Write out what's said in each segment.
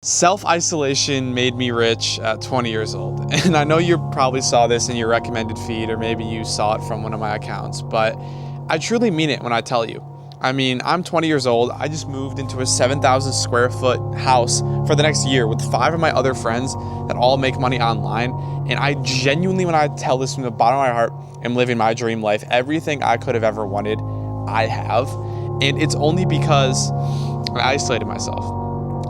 Self-isolation made me rich at 20 years old. And I know you probably saw this in your recommended feed, or maybe you saw it from one of my accounts, but I truly mean it when I tell you. I mean, I'm 20 years old. I just moved into a 7,000 square foot house for the next year with 5 of my other friends that all make money online. And I genuinely, when I tell this from the bottom of my heart, am living my dream life. Everything I could have ever wanted, I have. And it's only because I isolated myself.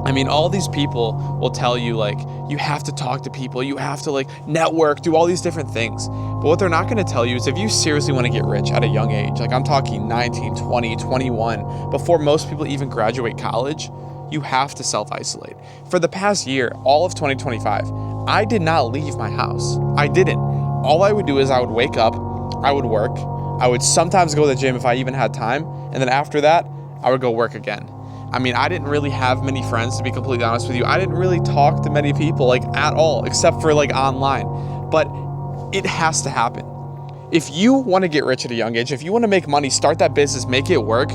I mean, all these people will tell you, like, you have to talk to people, you have to, like, network, do all these different things. But what they're not going to tell you is if you seriously want to get rich at a young age, like I'm talking 19, 20, 21, before most people even graduate college, you have to self-isolate. For the past year, all of 2025, I did not leave my house. I didn't. All I would do is I would wake up, I would work, I would sometimes go to the gym if I even had time, and then after that, I would go work again. I mean, I didn't really have many friends, to be completely honest with you. I didn't really talk to many people, like, at all, except for, like, online. But it has to happen. If you want to get rich at a young age, if you want to make money, start that business, make it work,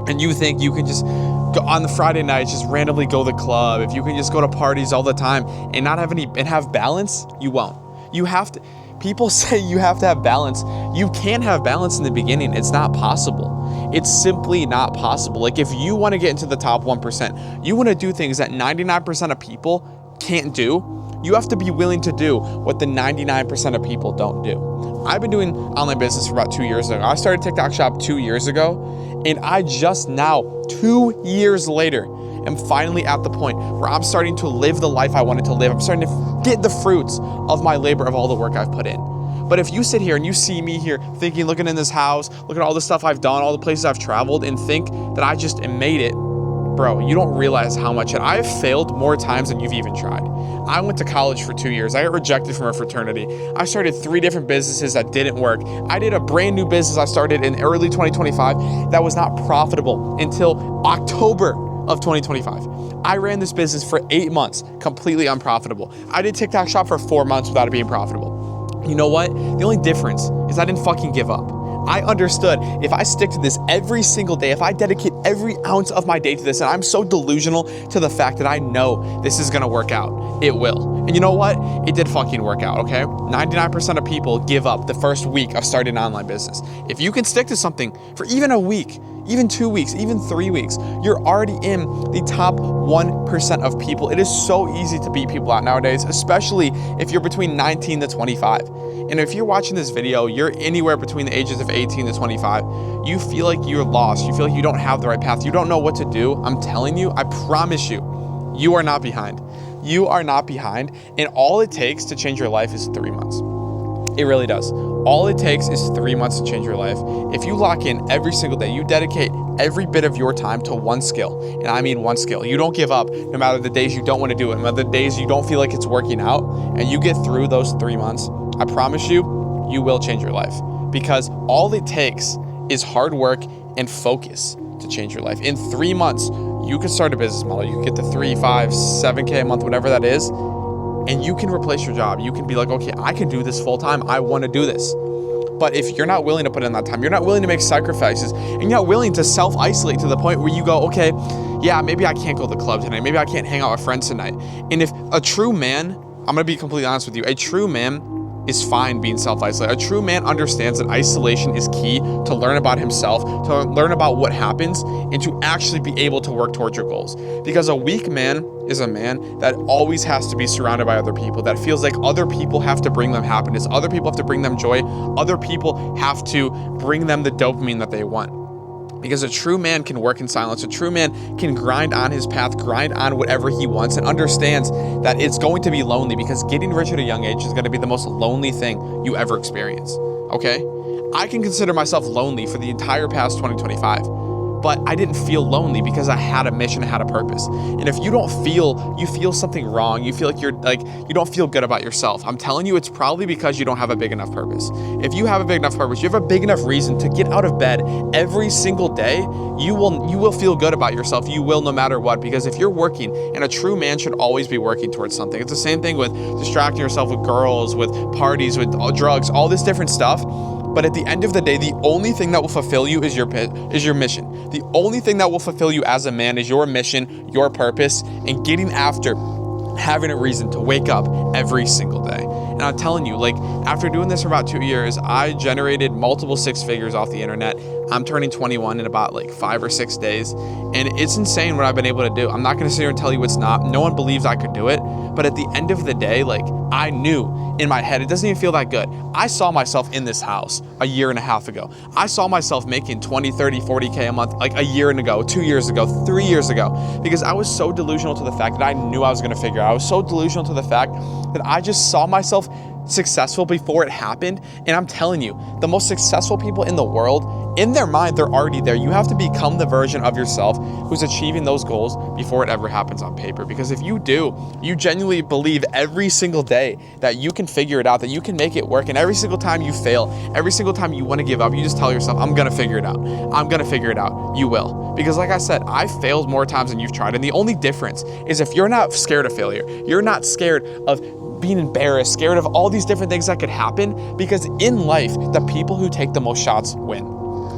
and you think you can just go on the Friday nights, just randomly go to the club, if you can just go to parties all the time and not have and have balance, you won't. You have to. People say you have to have balance. You can't have balance in the beginning. It's not possible. It's simply not possible. Like, if you want to get into the top 1%, you want to do things that 99% of people can't do, you have to be willing to do what the 99% of people don't do. I've been doing online business for about 2 years ago. I started TikTok Shop 2 years ago, and I just now, 2 years later, am finally at the point where I'm starting to live the life I wanted to live. I'm starting to get the fruits of my labor, of all the work I've put in. But if you sit here and you see me here thinking, looking in this house, look at all the stuff I've done, all the places I've traveled, and think that I just made it, bro, you don't realize how much. And I've failed more times than you've even tried. I went to college for 2 years. I got rejected from a fraternity. I started 3 different businesses that didn't work. I did a brand new business I started in early 2025 that was not profitable until October of 2025. I ran this business for 8 months, completely unprofitable. I did TikTok Shop for 4 months without it being profitable. You know what? The only difference is I didn't fucking give up. I understood if I stick to this every single day, if I dedicate every ounce of my day to this, and I'm so delusional to the fact that I know this is gonna work out, it will. And you know what? It did fucking work out, okay? 99% of people give up the first week of starting an online business. If you can stick to something for even a week, even 2 weeks, even 3 weeks, you're already in the top 1% of people. It is so easy to beat people out nowadays, especially if you're between 19 to 25. And if you're watching this video, you're anywhere between the ages of 18 to 25, you feel like you're lost. You feel like you don't have the right path. You don't know what to do. I'm telling you, I promise you, you are not behind. You are not behind. And all it takes to change your life is 3 months. It really does. All it takes is 3 months to change your life. If you lock in every single day, you dedicate every bit of your time to one skill, and I mean one skill. You don't give up no matter the days you don't want to do it, no matter the days you don't feel like it's working out, and you get through those 3 months, I promise you, you will change your life. Because all it takes is hard work and focus to change your life. In 3 months, you can start a business model. You can get the 3, 5, 7K a month, whatever that is, and you can replace your job. You can be like, okay, I can do this full time. I want to do this. But if you're not willing to put in that time, you're not willing to make sacrifices, and you're not willing to self-isolate to the point where you go, okay, yeah, maybe I can't go to the club tonight. Maybe I can't hang out with friends tonight. And if a true man, I'm going to be completely honest with you, a true man is fine being self-isolated. A true man understands that isolation is key to learn about himself, to learn about what happens, and to actually be able to work towards your goals. Because a weak man is a man that always has to be surrounded by other people, that feels like other people have to bring them happiness, other people have to bring them joy, other people have to bring them the dopamine that they want. Because a true man can work in silence. A true man can grind on his path, grind on whatever he wants, and understands that it's going to be lonely, because getting rich at a young age is going to be the most lonely thing you ever experience, okay? I can consider myself lonely for the entire past 2025, but I didn't feel lonely because I had a mission, I had a purpose. And if you feel something wrong, you feel like you don't feel good about yourself, I'm telling you, it's probably because you don't have a big enough purpose. If you have a big enough purpose, you have a big enough reason to get out of bed every single day, you will feel good about yourself. You will, no matter what, because if you're working, and a true man should always be working towards something. It's the same thing with distracting yourself with girls, with parties, with drugs, all this different stuff. But at the end of the day, the only thing that will fulfill you is your mission. The only thing that will fulfill you as a man is your mission, your purpose, and getting after having a reason to wake up every single day. And I'm telling you, like, after doing this for about 2 years, I generated multiple six figures off the internet. I'm turning 21 in about like 5 or 6 days. And it's insane what I've been able to do. I'm not going to sit here and tell you it's not. No one believes I could do it. But at the end of the day, like, I knew in my head, it doesn't even feel that good. I saw myself in this house a year and a half ago. I saw myself making 20, 30, 40K a month, like a year ago, 2 years ago, 3 years ago, because I was so delusional to the fact that I knew I was going to figure it out. I was so delusional to the fact that I just saw myself successful before it happened. And I'm telling you, the most successful people in the world, in their mind, they're already there. You have to become the version of yourself who's achieving those goals before it ever happens on paper. Because if you do, you genuinely believe every single day that you can figure it out, that you can make it work. And every single time you fail, every single time you want to give up, you just tell yourself, I'm going to figure it out. I'm going to figure it out. You will. Because like I said, I failed more times than you've tried. And the only difference is if you're not scared of failure, you're not scared of being embarrassed, scared of all these different things that could happen, because in life, the people who take the most shots win.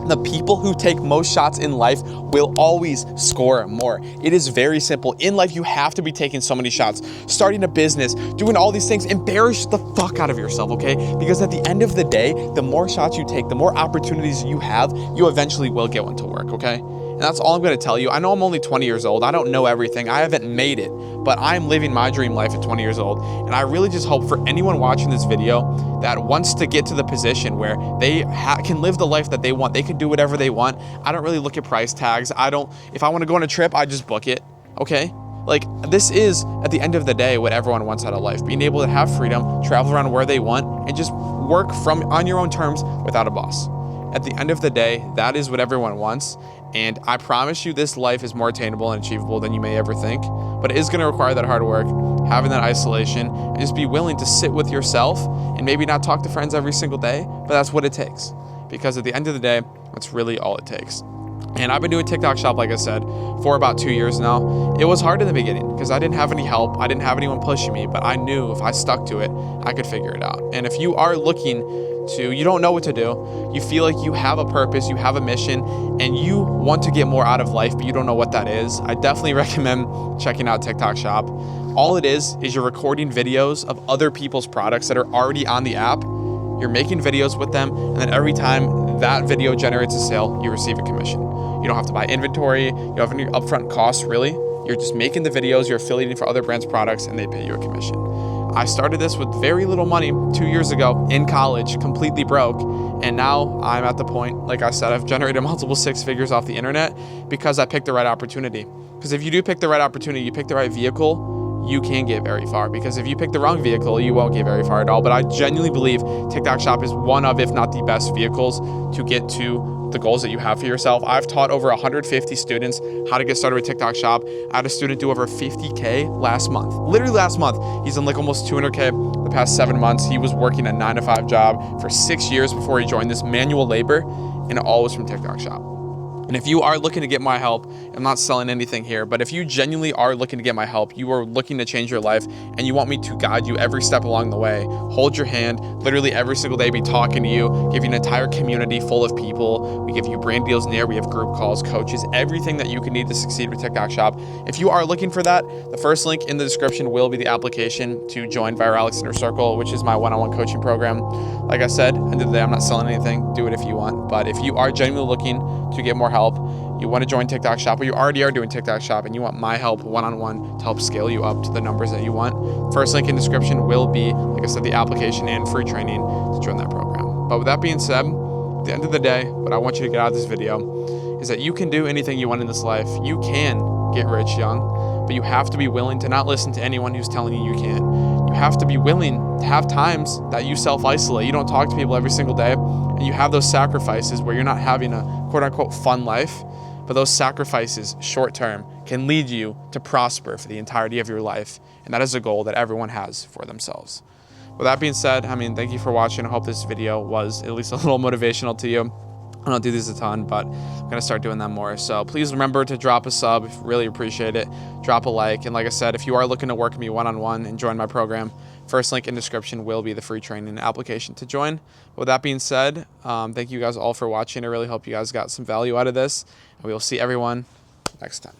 The people who take most shots in life will always score more. It is very simple. In life, you have to be taking so many shots, starting a business, doing all these things. Embarrass the fuck out of yourself, okay? Because at the end of the day, the more shots you take, the more opportunities you have, you eventually will get one to work, okay? And that's all I'm going to tell you. I know I'm only 20 years old. I don't know everything. I haven't made it, but I'm living my dream life at 20 years old. And I really just hope for anyone watching this video that wants to get to the position where they can live the life that they want. They can do whatever they want. I don't really look at price tags. If I want to go on a trip, I just book it. Okay? Like, this is, at the end of the day, what everyone wants out of life. Being able to have freedom, travel around where they want, and just work on your own terms without a boss. At the end of the day, that is what everyone wants. And I promise you, this life is more attainable and achievable than you may ever think. But it is going to require that hard work, having that isolation, and just be willing to sit with yourself and maybe not talk to friends every single day. But that's what it takes. Because at the end of the day, that's really all it takes. And I've been doing TikTok Shop, like I said, for about 2 years now. It was hard in the beginning because I didn't have any help. I didn't have anyone pushing me, but I knew if I stuck to it, I could figure it out. And if you are you don't know what to do, you feel like you have a purpose, you have a mission, and you want to get more out of life, but you don't know what that is, I definitely recommend checking out TikTok Shop. All it is you're recording videos of other people's products that are already on the app. You're making videos with them, and then every time that video generates a sale, you receive a commission. You don't have to buy inventory, you don't have any upfront costs, really. You're just making the videos, you're affiliating for other brands' products, and they pay you a commission. I started this with very little money 2 years ago in college, completely broke. And now I'm at the point, like I said, I've generated multiple six figures off the internet because I picked the right opportunity. Because if you do pick the right opportunity, you pick the right vehicle, you can get very far. Because if you pick the wrong vehicle, you won't get very far at all. But I genuinely believe TikTok Shop is one of, if not the best vehicles to get to the goals that you have for yourself. I've taught over 150 students how to get started with TikTok Shop. I had a student do over 50K last month. Literally last month. He's in like almost 200K the past 7 months. He was working a 9-to-5 job for 6 years before he joined this manual labor, and it all was from TikTok Shop. And if you are looking to get my help, I'm not selling anything here, but if you genuinely are looking to get my help, you are looking to change your life, and you want me to guide you every step along the way, hold your hand, literally every single day be talking to you, give you an entire community full of people. We give you brand deals in there. We have group calls, coaches, everything that you can need to succeed with TikTok Shop. If you are looking for that, the first link in the description will be the application to join Viralix Inner Circle, which is my one-on-one coaching program. Like I said, end of the day, I'm not selling anything. Do it if you want. But if you are genuinely looking to get more help, you want to join TikTok Shop, or you already are doing TikTok Shop and you want my help one-on-one to help scale you up to the numbers that you want, first link in description will be, like I said, the application and free training to join that program. But with that being said, at the end of the day, what I want you to get out of this video is that you can do anything you want in this life. You can get rich young, but you have to be willing to not listen to anyone who's telling you you can't. You have to be willing to have times that you self-isolate. You don't talk to people every single day, and you have those sacrifices where you're not having a quote-unquote fun life, but those sacrifices, short-term, can lead you to prosper for the entirety of your life, and that is a goal that everyone has for themselves. With that being said, thank you for watching. I hope this video was at least a little motivational to you. I don't do these a ton, but I'm going to start doing them more. So please remember to drop a sub. Really appreciate it. Drop a like. And like I said, if you are looking to work with me one-on-one and join my program, First link in description will be the free training application to join. With that being said, thank you guys all for watching. I really hope you guys got some value out of this, and we will see everyone next time.